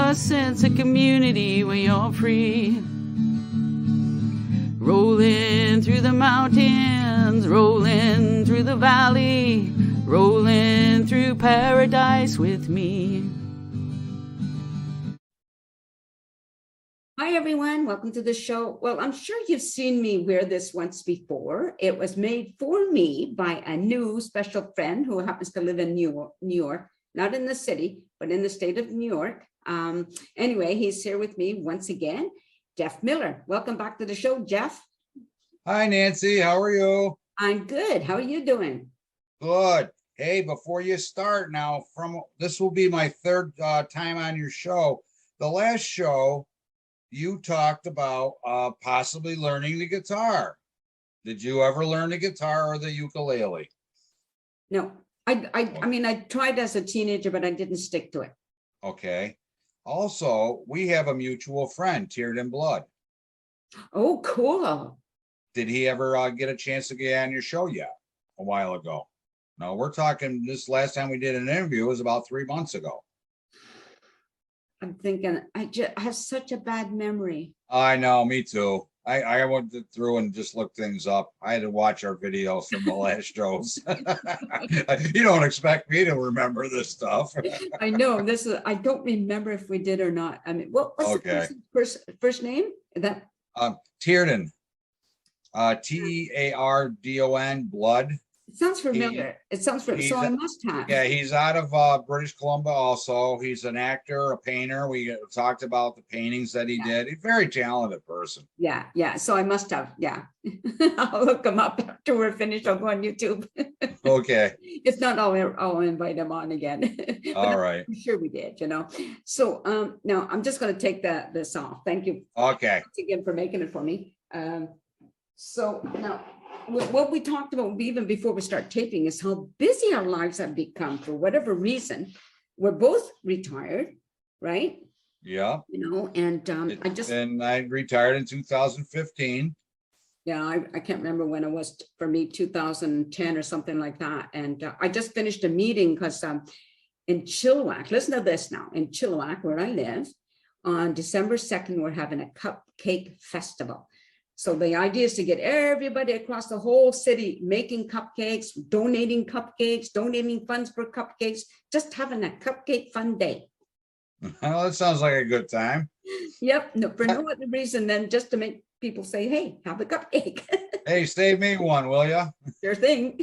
a sense of community when you're free. Rolling through the mountains, rolling through the valley, rolling through paradise with me. Hi, everyone. Welcome to the show. Well, I'm sure you've seen me wear this once before. It was made for me by a new special friend who happens to live in New York, not in the city, but in the state of New York. Anyway, he's here with me once again, Jeff Miller. Welcome back to the show, Jeff. Hi, Nancy. How are you? I'm good. How are you doing? Good. Hey, before you start now, this will be my third time on your show. The last show, you talked about possibly learning the guitar. Did you ever learn the guitar or the ukulele? No, I mean, I tried as a teenager, but I didn't stick to it. Okay. Also, we have a mutual friend, Tiered in Blood. Oh, cool. Did he ever get a chance to get on your show yet? A while ago. No, we're talking this last time we did an interview was about 3 months ago. I'm thinking, I have such a bad memory. I know, me too. I went through and just looked things up. I had to watch our videos from the last shows. You don't expect me to remember this stuff. I know I don't remember if we did or not. I mean, what was the first name? That Tierden. Tardon, Blood. It sounds familiar. So I must have. Yeah, he's out of British Columbia also. He's an actor, a painter. We talked about the paintings that he did. He's a very talented person. Yeah. So I must have. Yeah. I'll look him up after we're finished. I'll go on YouTube. Okay. If not, I'll invite him on again. All right. I'm sure we did, So now I'm just going to take this off. Thank you. Okay. Once again for making it for me. So now, what we talked about even before we start taping is how busy our lives have become for whatever reason. We're both retired, right? Yeah. And I retired in 2015. Yeah, I can't remember when it was for me, 2010 or something like that. And I just finished a meeting because in Chilliwack, listen to this now, in Chilliwack, where I live, on December 2nd, we're having a cupcake festival. So the idea is to get everybody across the whole city making cupcakes, donating funds for cupcakes, just having a cupcake fun day. Well, that sounds like a good time. Yep. No, for no other reason than just to make people say, hey, have a cupcake. Hey, save me one, will you? Sure thing.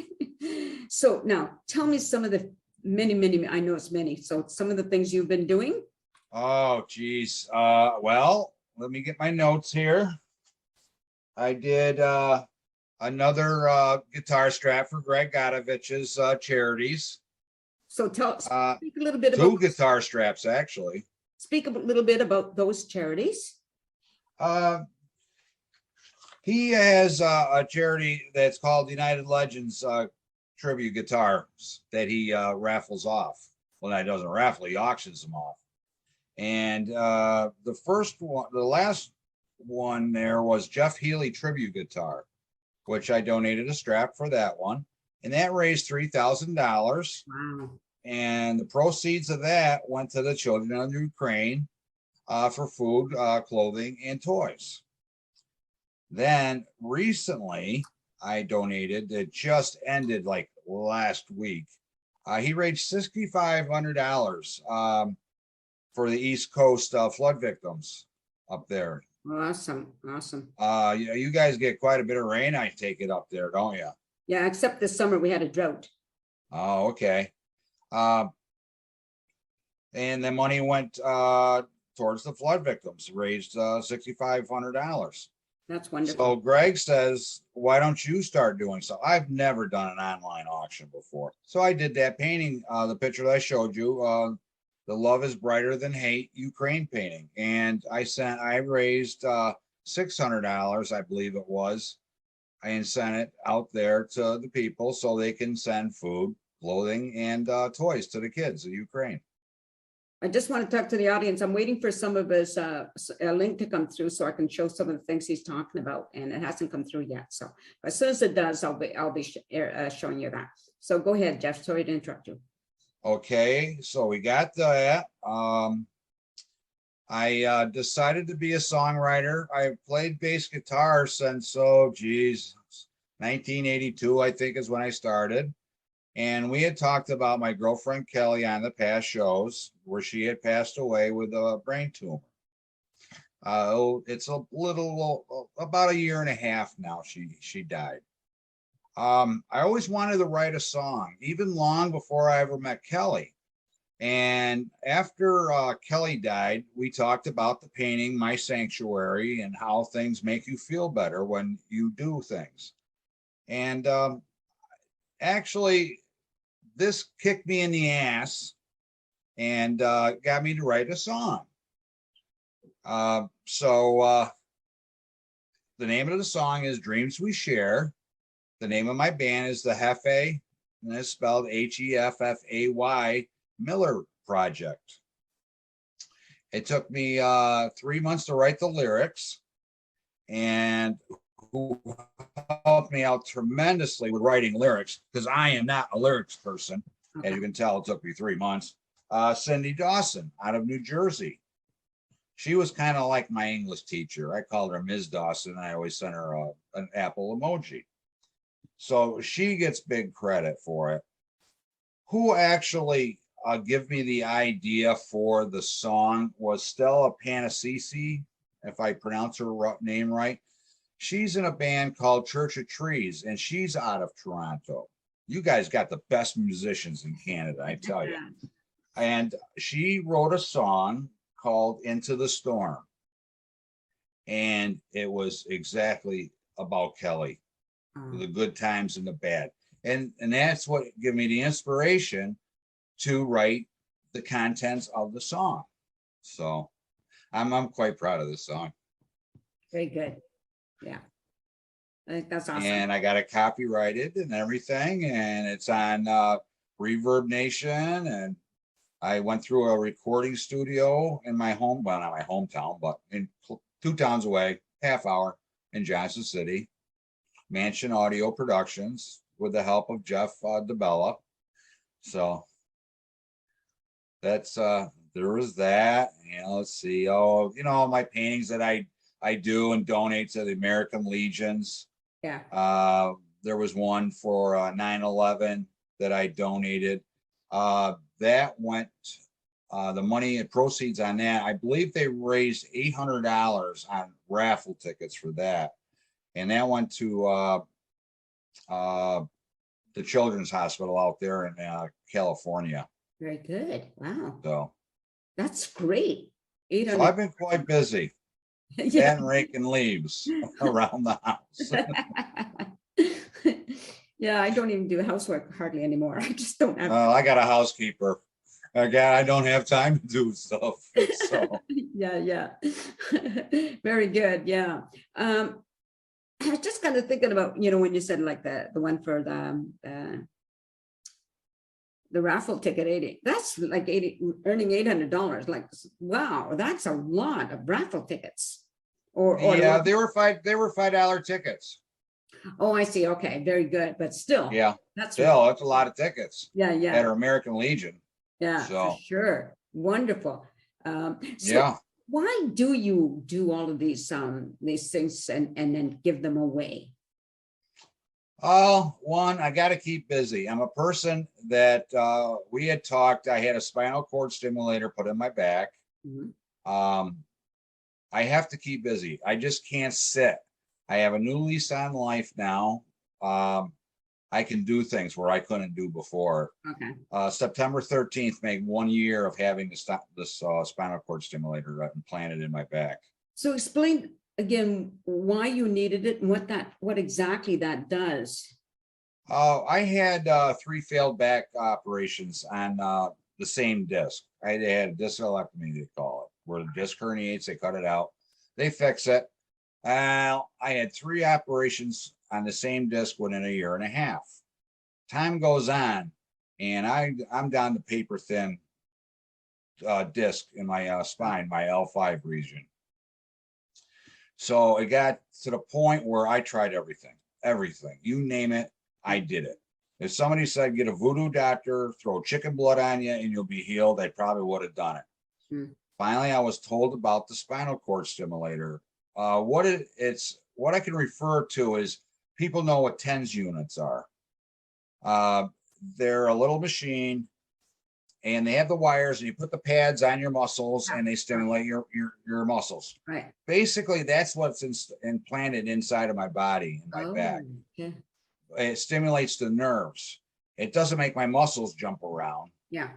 So now tell me some of the many, I know it's many. So some of the things you've been doing. Oh, geez. Well, let me get my notes here. I did another guitar strap for Greg Godovich's charities. So speak a little bit about two guitar straps, actually. Speak a little bit about those charities. He has a charity that's called United Legends tribute guitars that he raffles off. Well, he doesn't raffle, he auctions them off. And the last one there was Jeff Healy tribute guitar, which I donated a strap for that one, and that raised $3,000. Wow. And the proceeds of that went to the children of Ukraine for food, clothing, and toys. Then recently I donated, it just ended like last week. He raised $6,500 for the East Coast flood victims up there. Awesome. You guys get quite a bit of rain, I take it, up there, don't you? Yeah, except this summer we had a drought. Oh, okay. And the money went towards the flood victims, raised $6,500. That's wonderful. So Greg says, why don't you start doing so? I've never done an online auction before. So I did that painting, the picture that I showed you, the Love is Brighter Than Hate Ukraine painting. And I raised $600, I believe it was, and sent it out there to the people so they can send food, clothing, and toys to the kids of Ukraine. I just want to talk to the audience. I'm waiting for some of his a link to come through so I can show some of the things he's talking about, and it hasn't come through yet. So as soon as it does, I'll be showing you that. So go ahead, Jeff. Sorry to interrupt you. Okay, so we got that. I decided to be a songwriter. I played bass guitar since, oh, geez, 1982, I think is when I started. And we had talked about my girlfriend Kelly on the past shows where she had passed away with a brain tumor. It's a little, about a year and a half now she died. I always wanted to write a song, even long before I ever met Kelly. And after Kelly died, we talked about the painting, My Sanctuary, and how things make you feel better when you do things. And actually, this kicked me in the ass and got me to write a song. So the name of the song is Dreams We Share. The name of my band is the Heffay, and it's spelled Heffay Miller Project. It took me 3 months to write the lyrics, and who helped me out tremendously with writing lyrics, because I am not a lyrics person. As you can tell, it took me 3 months. Cindy Dawson out of New Jersey. She was kind of like my English teacher. I called her Ms. Dawson. I always sent her an apple emoji. So she gets big credit for it. Who actually give me the idea for the song was Stella Panasisi, if I pronounce her name right. She's in a band called Church of Trees, and she's out of Toronto. You guys got the best musicians in Canada, I tell you. And she wrote a song called Into the Storm. And it was exactly about Kelly, the good times and the bad. And that's what gave me the inspiration to write the contents of the song. So I'm quite proud of this song. Very good. Yeah. I think that's awesome. And I got it copyrighted and everything, and it's on Reverb Nation. And I went through a recording studio in my home, well, not my hometown, but in 2 towns away, half hour in Johnson City. Mansion Audio Productions with the help of Jeff DeBella. So that's there was that. Let's see. Oh, my paintings that I do and donate to the American Legions. Yeah. There was one for 9/11 that I donated. That went the money and proceeds on that. I believe they raised $800 on raffle tickets for that. And that went to the Children's Hospital out there in California. Very good. Wow. So that's great. So I've been quite busy. Yeah. And raking leaves around the house. Yeah, I don't even do housework hardly anymore. I just don't have. I got a housekeeper. Again, I don't have time to do stuff. So. Yeah. Very good. Yeah. I was just kind of thinking about, when you said like the one for the raffle ticket, 80, that's like earning $800. Like, wow, that's a lot of raffle tickets. Or yeah, they were $5 tickets. Oh, I see. Okay, very good. But still, yeah, that's a lot of tickets. Yeah. At our American Legion. Yeah, so. For sure. Wonderful. Yeah. Why do you do all of these things and then give them away? Oh, one, I got to keep busy. I'm a person that we had talked. I had a spinal cord stimulator put in my back. Mm-hmm. I have to keep busy. I just can't sit. I have a new lease on life now. I can do things where I couldn't do before. Okay. September 13th made 1 year of having this spinal cord stimulator implanted in my back. So explain again why you needed it and what exactly that does. I had 3 failed back operations on the same disc. I had a discolectomy, they call it, where the disc herniates, they cut it out, they fix it. I had 3 operations on the same disc within a year and a half. Time goes on, and I'm down to paper thin disc in my spine, my L5 region. So it got to the point where I tried everything, you name it, I did it. If somebody said, get a voodoo doctor, throw chicken blood on you and you'll be healed, I probably would have done it. finally I was told about the spinal cord stimulator. What I can refer to is, people know what TENS units are. They're a little machine, and they have the wires, and you put the pads on your muscles, and they stimulate your muscles. Right. Basically, that's what's implanted inside of my body, in my back. Yeah. It stimulates the nerves. It doesn't make my muscles jump around. Yeah.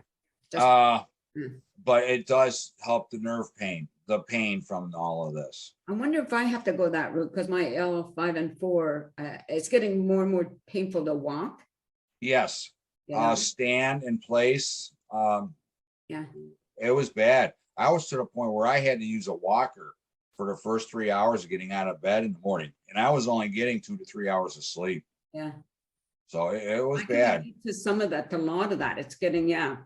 But it does help the pain from all of this. I wonder if I have to go that route, because my L5 and 4, it's getting more and more painful to walk. Yes. Yeah. Stand in place. Yeah. It was bad. I was to the point where I had to use a walker for the first 3 hours of getting out of bed in the morning, and I was only getting 2 to 3 hours of sleep. Yeah. So it was I can bad. relate to some of that, to a lot of that. It's getting, yeah.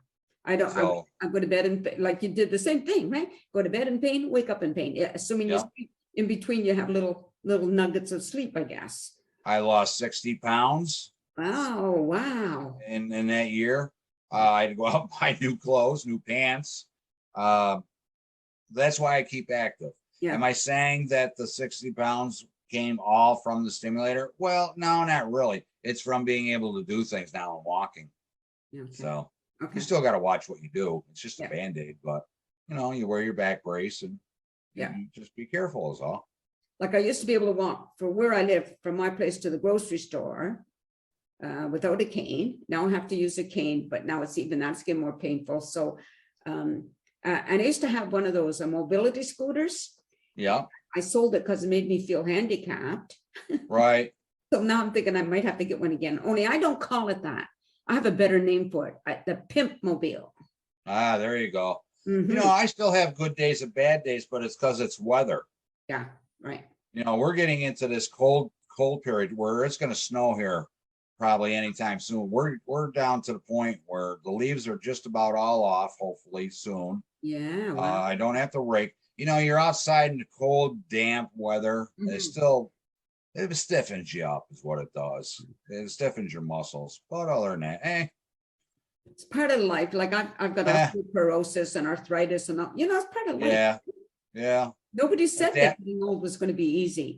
I So- go to bed and like you did the same thing, right? Go to bed in pain, wake up in pain. Yeah, assuming you Yeah. sleep in between, you have little nuggets of sleep, I guess. I lost 60 pounds Wow. in that year. I had to go out and buy new clothes, new pants. That's why I keep active. Yeah. Am I saying that the 60 pounds came all from the stimulator? Well, no, not really. It's from being able to do things now and walking. Okay. So Okay. you still got to watch what you do. It's just a Yeah. Band-Aid, but you wear your back brace, and Yeah. you just be careful is all. Like I used to be able to walk from where I live, from my place to the grocery store without a cane. Now I have to use a cane, but now that's getting more painful. So, and I used to have one of those mobility scooters. Yeah, I sold it because it made me feel handicapped. right. So now I'm thinking I might have to get one again. Only I don't call it that. I have a better name for it. The Pimp Mobile. There you go. Mhm. I still have good days and bad days, but it's because it's weather. Yeah, right. We're getting into this cold period where it's going to snow here probably anytime soon. We're down to the point where the leaves are just about all off, hopefully soon. Yeah. Wow. I don't have to rake. You're outside in the cold, damp weather. Mhm. It stiffens you up, is what it does. It stiffens your muscles. But other than that, It's part of life. Like I've got osteoporosis and arthritis and it's part of life. yeah. Nobody said that getting old was going to be easy.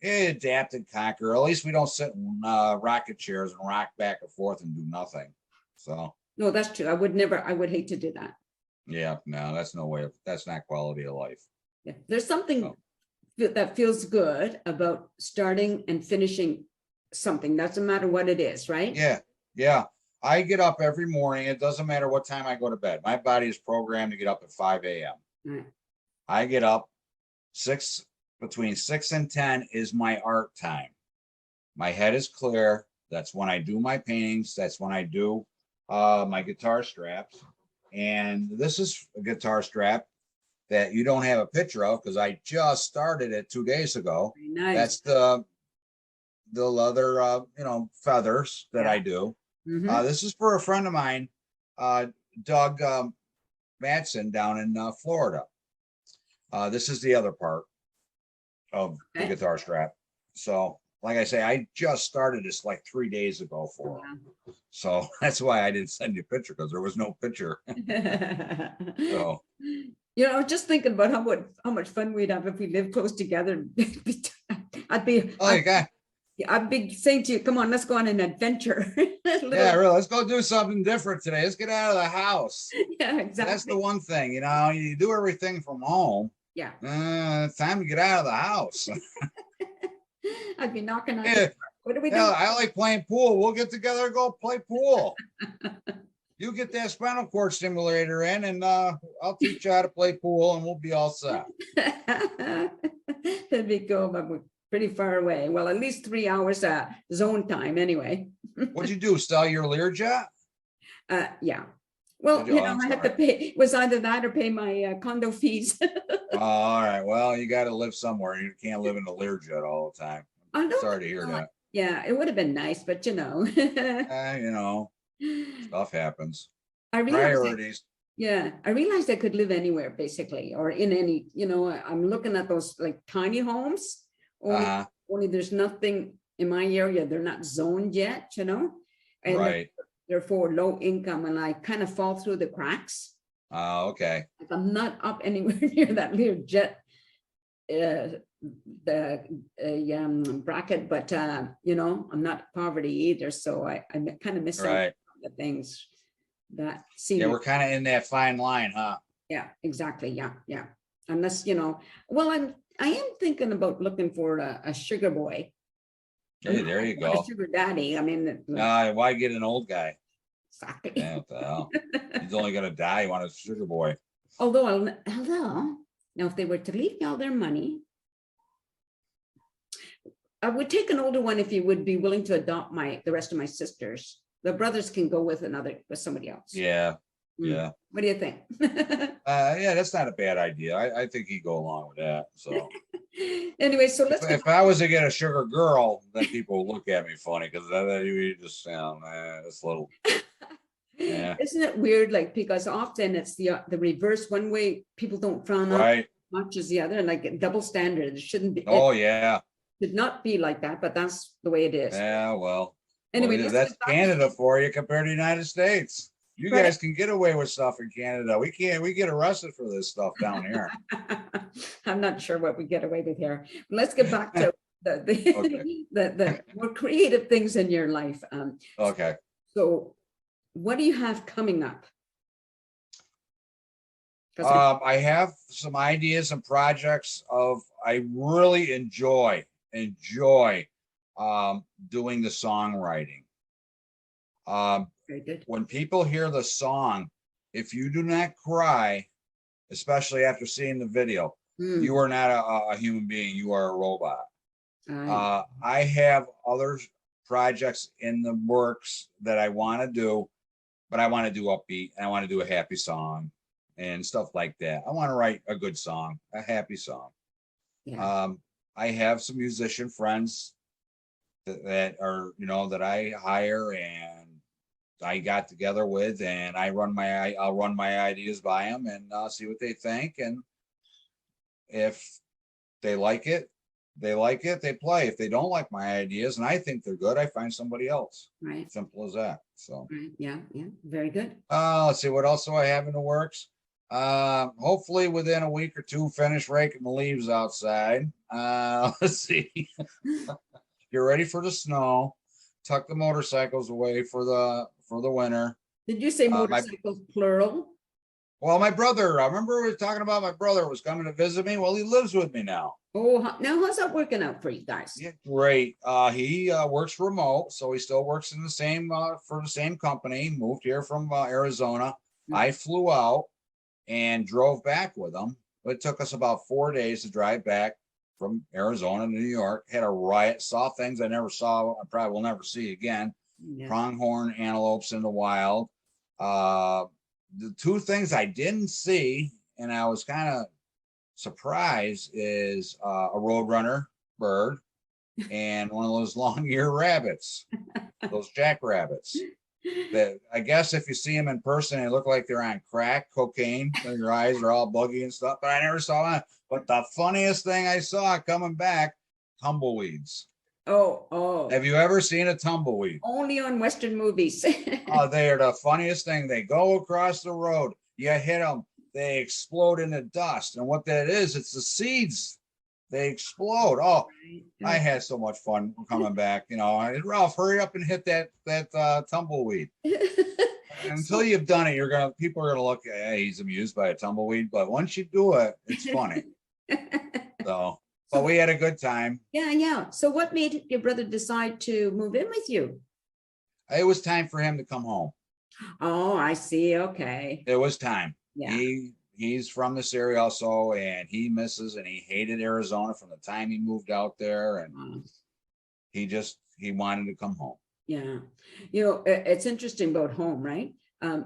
Adapt and conquer. At least we don't sit in rocket chairs and rock back and forth and do nothing. So No, that's true. I would hate to do that. yeah, no, that's not quality of life. Yeah. There's something that feels good about starting and finishing something. Doesn't matter what it is, right? Yeah. I get up every morning. It doesn't matter what time I go to bed. My body is programmed to get up at 5 a.m. Right. I get up between 6 and 10 is my art time. My head is clear. That's when I do my paintings. That's when I do my guitar straps. And this is a guitar strap that you don't have a picture of because I just started it 2 days ago. Very nice. That's the leather, feathers that I do. Mhm. This is for a friend of mine, Doug Matson down in Florida. This is the other part of the guitar strap. So, like I say, I just started this like 3 days ago for him. So that's why I didn't send you a picture, because there was no picture. So, I was just thinking about how much fun we'd have if we lived close together. I'd be saying to you, come on, let's go on an adventure. yeah, really, let's go do something different today. Let's get out of the house. Yeah, exactly. That's the one thing, you do everything from home. Yeah. It's time to get out of the house. I'd be knocking on. Yeah. What do we do? I like playing pool. We'll get together and go play pool. You get that spinal cord stimulator in, and I'll teach you how to play pool, and we'll be all set. That'd be cool, but we're pretty far away. Well, at least 3 hours zone time anyway. What'd you do? Sell your Learjet? Yeah. Well, I had to pay. It was either that or pay my condo fees. All right. Well, you got to live somewhere. You can't live in a Learjet all the time. Sorry to hear that. Yeah, it would have been nice, but stuff happens. Priorities. I realized I could live anywhere basically, or in any, I'm looking at those like tiny homes. Only there's nothing in my area. They're not zoned yet, and right. they're for low income, and I kind of fall through the cracks. Okay. Like, I'm not up anywhere near that little jet, the bracket, but you know, I'm not poverty either. So I'm kind of missing Right. the things that Yeah, seem. we're kind of in that fine line, huh? Yeah, exactly. Yeah, yeah. Unless, you know, well, I am thinking about looking for a sugar boy. Hey, there you Not a go. sugar daddy. I mean, like, Why get an old guy? Yeah, exactly. what the hell? He's only gonna die. You want a sugar boy? Although now, if they were to leave me all their money, I would take an older one if you would be willing to adopt the rest of my sisters. The brothers can go with somebody else. Yeah, yeah. What do you think? Yeah, that's not a bad idea. I think he'd go along with that. So Anyway, so let's if I was to get a sugar girl, then people would look at me funny because you just sound, man, it's little. Yeah. Isn't it weird? Like, because often it's the reverse. One way people don't frown on Right. much as the other, and like double standard. It shouldn't be. Oh yeah. It should not be like that, but that's the way it is. Yeah. Well. Anyway, Well, that's Canada for you compared to the United States. You guys can get away with stuff in Canada. We can't. We get arrested for this stuff down here. I'm not sure what we get away with here. Let's get back to the more creative things in your life. Okay. So, what do you have coming up? I have some ideas and projects I really enjoy doing the songwriting. Very good. When people hear the song, if you do not cry, especially after seeing the video, you are not a human being. You are a robot. I have other projects in the works that I want to do, but I want to do upbeat. I want to do a happy song and stuff like that. I want to write a good song, a happy song. Yeah. I have some musician friends that are, that I hire and I got together with, and I'll run my ideas by them and see what they think. And if they like it, they play. If they don't like my ideas and I think they're good, I find somebody else. Right. Simple as that. So Right. Yeah. Yeah. Very good. let's see what else do I have in the works. Hopefully within a week or two, finish raking the leaves outside. Let's see. Get ready for the snow. Tuck the motorcycles away for the winter. Did you say motorcycles plural? Well, my brother, I remember we were talking about my brother was coming to visit me. Well, he lives with me now. Oh, now how's that working out for you guys? Yeah, great. He works remote, so he still works in the same for the same company. Moved here from Arizona. I flew out and drove back with him. It took us about 4 days to drive back from Arizona to New York. Had a riot, saw things I never saw. I probably will never see again. Yeah. Pronghorn antelopes in the wild. The two things I didn't see, and I was kind of surprised, is a roadrunner bird and one of those long-eared rabbits, those jackrabbits. That I guess if you see them in person, they look like they're on crack cocaine. Their eyes are all buggy and stuff, but I never saw that. But the funniest thing I saw coming back, tumbleweeds. Oh. Have you ever seen a tumbleweed? Only on Western movies. Oh, they are the funniest thing. They go across the road. You hit them. They explode into dust. And what that is, it's the seeds. They explode. Oh, I had so much fun coming back. Ralph, hurry up and hit that tumbleweed. Until you've done it, people are gonna look. Hey, he's amused by a tumbleweed. But once you do it, it's funny. So, but we had a good time. Yeah. So, what made your brother decide to move in with you? It was time for him to come home. Oh, I see. Okay. It was time. Yeah. He's from this area also, and he misses and he hated Arizona from the time he moved out there, and he wanted to come home. Yeah. It's interesting about home, right?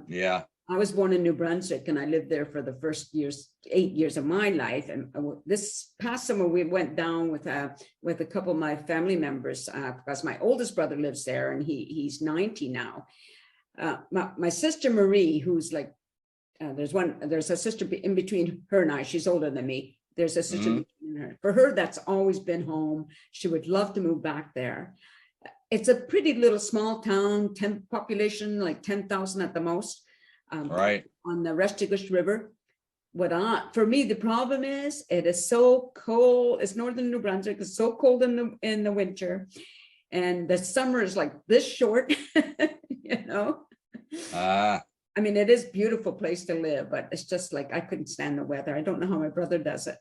Yeah. I was born in New Brunswick and I lived there for the first 8 years of my life. And this past summer, we went down with a couple of my family members because my oldest brother lives there and he's 90 now. My sister Marie, who's like, there's a sister in between her and I. She's older than me. There's a sister between her. For her, that's always been home. She would love to move back there. It's a pretty little small town, population like 10,000 at the most. Right. on the Restigouche River. For me, the problem is it is so cold. It's northern New Brunswick. It's so cold in the winter, and the summer is like this short. You know. I mean, it is a beautiful place to live, but it's just like I couldn't stand the weather. I don't know how my brother does it.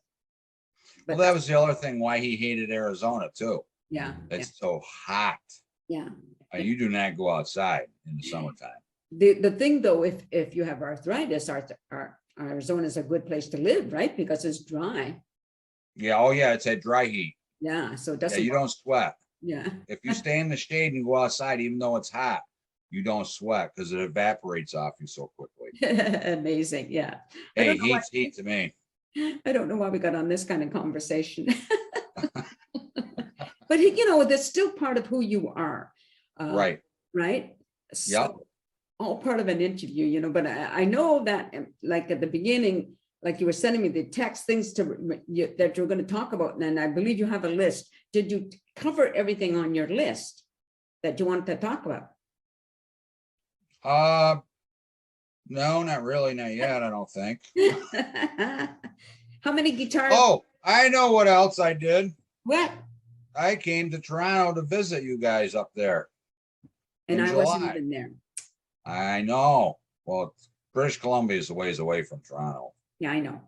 But that was the other thing why he hated Arizona too. Yeah, it's so hot. Yeah, you do not go outside in the summertime. The thing though, if you have arthritis, Arizona is a good place to live, right? Because it's dry. Yeah. Oh yeah, it's that dry heat. Yeah, so it doesn't. Yeah, you don't sweat. Yeah. If you stay in the shade and go outside, even though it's hot, you don't sweat because it evaporates off you so quickly. Amazing. Yeah. Hey, heat's heat to me. I don't know why we got on this kind of conversation. But you know, that's still part of who you are. Right. Right. So, yep. All part of an interview, you know, but I know that like at the beginning, like you were sending me the text things that you're going to talk about. And I believe you have a list. Did you cover everything on your list that you want to talk about? No, not really. Not yet. I don't think. How many guitars? Oh, I know what else I did. What? I came to Toronto to visit you guys up there. And I wasn't even there. I know. Well, British Columbia is a ways away from Toronto. Yeah, I know.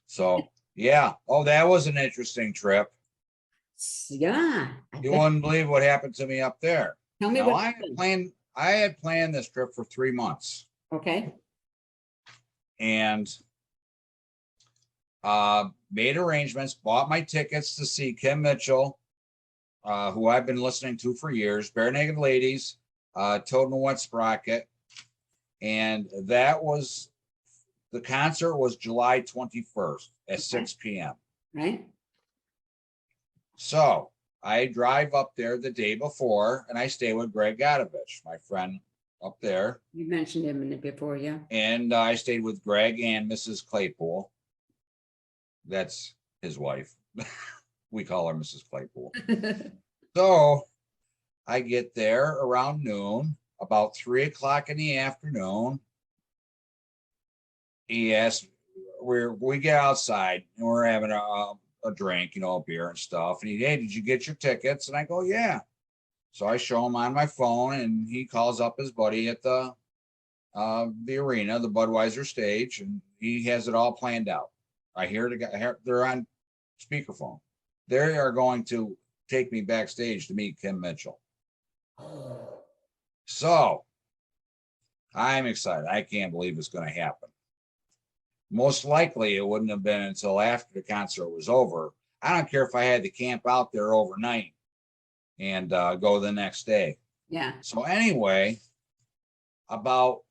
So, yeah. Oh, that was an interesting trip. Yeah. You wouldn't believe what happened to me up there. Tell me now, what I had planned this trip for 3 months. Okay. And made arrangements, bought my tickets to see Kim Mitchell, who I've been listening to for years, Bare Naked Ladies, Toad and the Wet Sprocket. And the concert was July 21st at 6 p.m. Right. So I drive up there the day before and I stay with Greg Godovich, my friend up there. You mentioned him in it before, yeah. And I stayed with Greg and Mrs. Claypool. That's his wife. We call her Mrs. Claypool. So I get there around noon, about 3 o'clock in the afternoon. He asked, we get outside and we're having a drink, you know, a beer and stuff. And hey, did you get your tickets? And I go, yeah. So I show him on my phone and he calls up his buddy at the arena, the Budweiser stage, and he has it all planned out. I hear they're on speakerphone. They are going to take me backstage to meet Kim Mitchell. So I'm excited. I can't believe it's going to happen. Most likely it wouldn't have been until after the concert was over. I don't care if I had to camp out there overnight and go the next day. Yeah. So anyway, about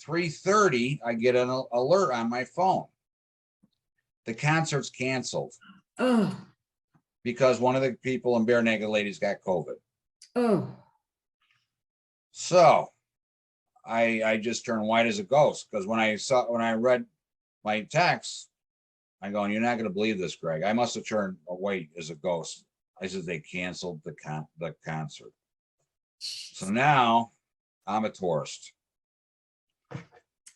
3:30, I get an alert on my phone. The concert's canceled. Oh. Because one of the people in Bare Naked Ladies got COVID. Oh. So I just turned white as a ghost because when I read my text, I'm going, you're not going to believe this, Greg. I must have turned white as a ghost. I said they canceled the concert. So now I'm a tourist.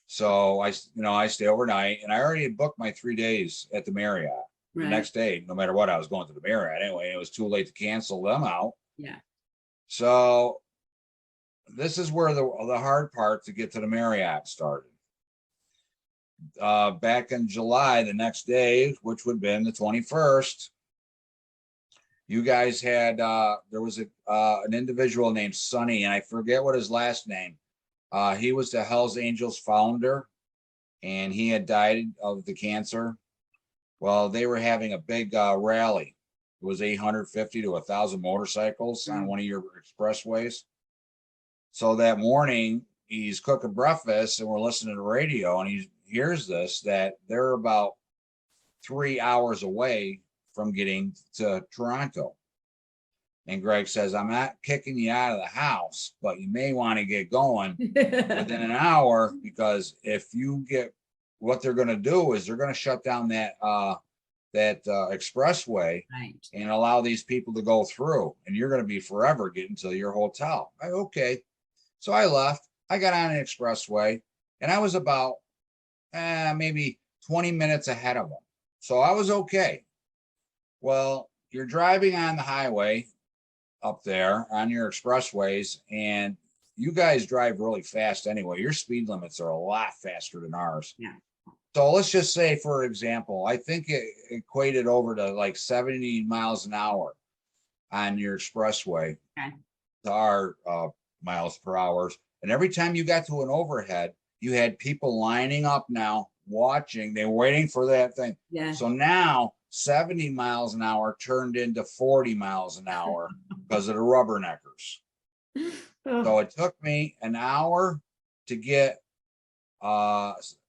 So I stay overnight and I already had booked my 3 days at the Marriott. Right. The next day, no matter what, I was going to the Marriott anyway. It was too late to cancel them out. Yeah. So this is where the hard part to get to the Marriott started. Back in July, the next day, which would have been the 21st, you guys had there was an individual named Sonny, and I forget what his last name. He was the Hells Angels founder, and he had died of the cancer. Well, they were having a big rally. It was 850 to 1,000 motorcycles on one of your expressways. So that morning, he's cooking breakfast, and we're listening to the radio, and he hears this, that they're about 3 hours away from getting to Toronto. And Greg says, I'm not kicking you out of the house, but you may want to get going within an hour, because if you get, what they're going to do is they're going to shut down that expressway, right, and allow these people to go through, and you're going to be forever getting to your hotel. Okay. So I left. I got on the expressway, and I was about maybe 20 minutes ahead of them. So I was okay. Well, you're driving on the highway up there on your expressways, and you guys drive really fast anyway. Your speed limits are a lot faster than ours. Yeah. So let's just say, for example, I think it equated over to like 70 miles an hour on your expressway to our miles per hour. And every time you got to an overhead, you had people lining up now, watching. They were waiting for that thing. Yeah. So now 70 miles an hour turned into 40 miles an hour because of the rubberneckers. So it took me an hour to get,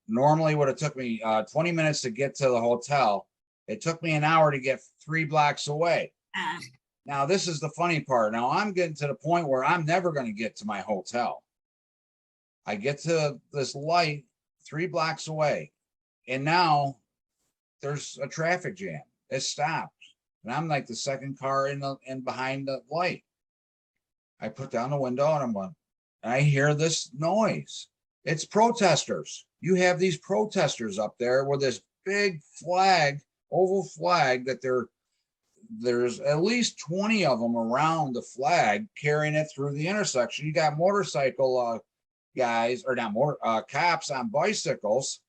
normally would have took me 20 minutes to get to the hotel. It took me an hour to get 3 blocks away. Now, this is the funny part. Now I'm getting to the point where I'm never going to get to my hotel. I get to this light 3 blocks away, and now there's a traffic jam. It stopped, and I'm like the second car in behind the light. I put down the window and I hear this noise. It's protesters. You have these protesters up there with this big flag, oval flag, that there's at least 20 of them around the flag carrying it through the intersection. You got motorcycle guys, or not cops on bicycles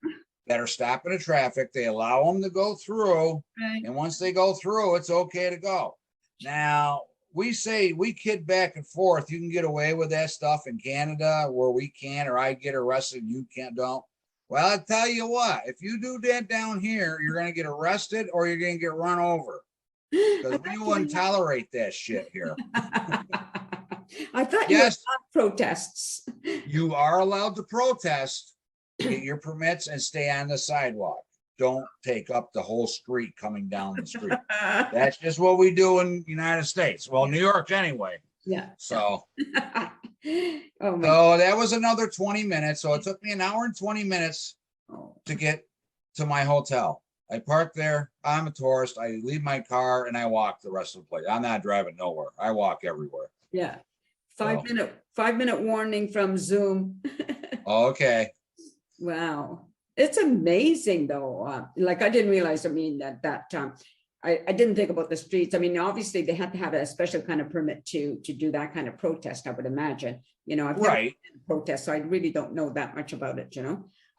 that are stopping the traffic. They allow them to go through, and once they go through, it's okay to go. Now, we kid back and forth. You can get away with that stuff in Canada where we can't, or I get arrested and you don't. Well, I tell you what, if you do that down here, you're going to get arrested or you're going to get run over, because we wouldn't tolerate that shit here. I thought you were allowed protests. You are allowed to protest, get your permits, and stay on the sidewalk. Don't take up the whole street coming down the street. That's just what we do in the United States. Well, New York anyway. Yeah. So, so that was another 20 minutes. So it took me an hour and 20 minutes to get to my hotel. I parked there. I'm a tourist. I leave my car and I walk the rest of the place. I'm not driving nowhere. I walk everywhere. Yeah. 5-minute warning from Zoom. Okay. Wow. It's amazing though. Like I didn't realize, that I didn't think about the streets. I mean, obviously they had to have a special kind of permit to do that kind of protest, I would imagine. I've never been to protest, so I really don't know that much about it,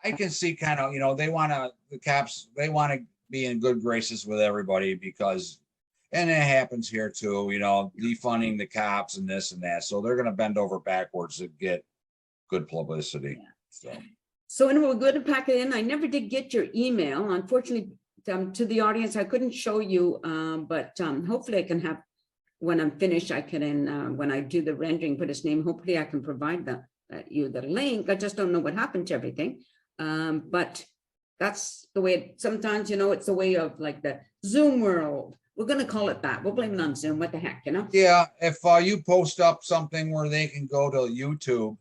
I can see kind of, the cops, they want to be in good graces with everybody because, and it happens here too, defunding the cops and this and that. So they're going to bend over backwards to get good publicity. Yeah. So anyway, we're going to pack it in. I never did get your email. Unfortunately, to the audience, I couldn't show you, but hopefully I can have, when I'm finished, I can, when I do the rendering, put his name, hopefully I can provide you the link. I just don't know what happened to everything. But that's the way sometimes, it's the way of like the Zoom world. We're going to call it that. We'll blame it on Zoom. What the heck, Yeah. If you post up something where they can go to YouTube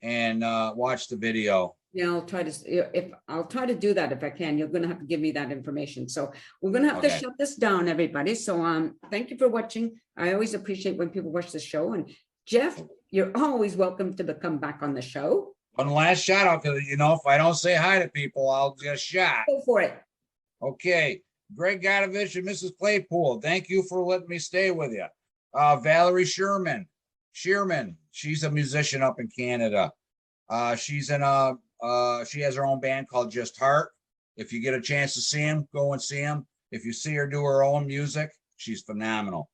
and watch the video. Yeah, I'll try to do that if I can. You're going to have to give me that information. So we're going to have to shut this down, everybody. So thank you for watching. I always appreciate when people watch the show. And Jeff, you're always welcome to come back on the show. One last shout out, because if I don't say hi to people, I'll get shot. Go for it. Okay, Greg Godovich and Mrs. Claypool, thank you for letting me stay with you. Valerie Shearman, she's a musician up in Canada. She's in she has her own band called Just Heart. If you get a chance to see him, go and see him. If you see her do her own music, she's phenomenal.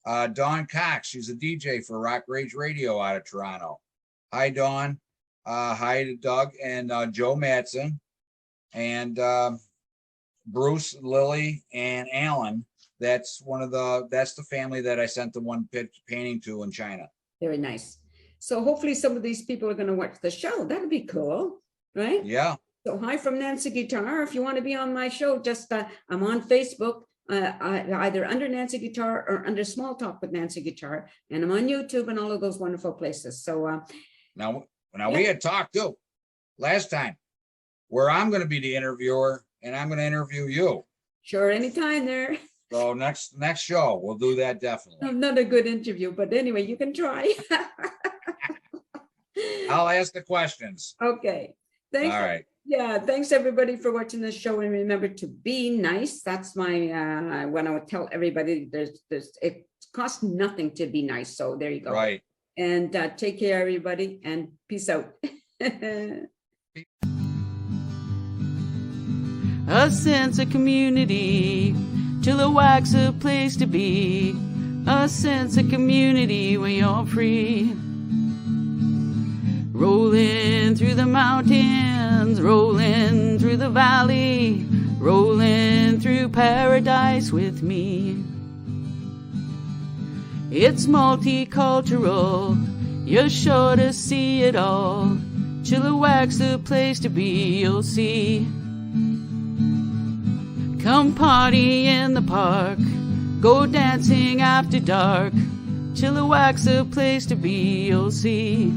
Dawn Cox, she's a DJ for Rock Rage Radio out of Toronto. Hi, Dawn. Hi to Doug and Joe Madsen and Bruce, Lily, and Alan. That's the family that I sent the one painting to in China. Very nice. So hopefully some of these people are going to watch the show. That'd be cool, right? Yeah. So hi from Nancy Guitar. If you want to be on my show, just I'm on Facebook, either under Nancy Guitar or under Small Talk with Nancy Guitar, and I'm on YouTube and all of those wonderful places. So now we had talked too last time where I'm going to be the interviewer and I'm going to interview you. Sure, anytime there. So next show we'll do that definitely. Not a good interview, but anyway, you can try. I'll ask the questions. Okay. Thanks. All right. Yeah, thanks everybody for watching this show, and remember to be nice. That's my when I would tell everybody there's it costs nothing to be nice. So there you go. Right. And take care, everybody, and peace out. A sense of community, Chilliwack's a place to be. A sense of community when you're free. Rolling through the mountains, rolling through the valley, rolling through paradise with me. It's multicultural, you're sure to see it all. Chilliwack's the place to be, you'll see. Come party in the park, go dancing after dark. Chilliwack's the place to be, you'll see.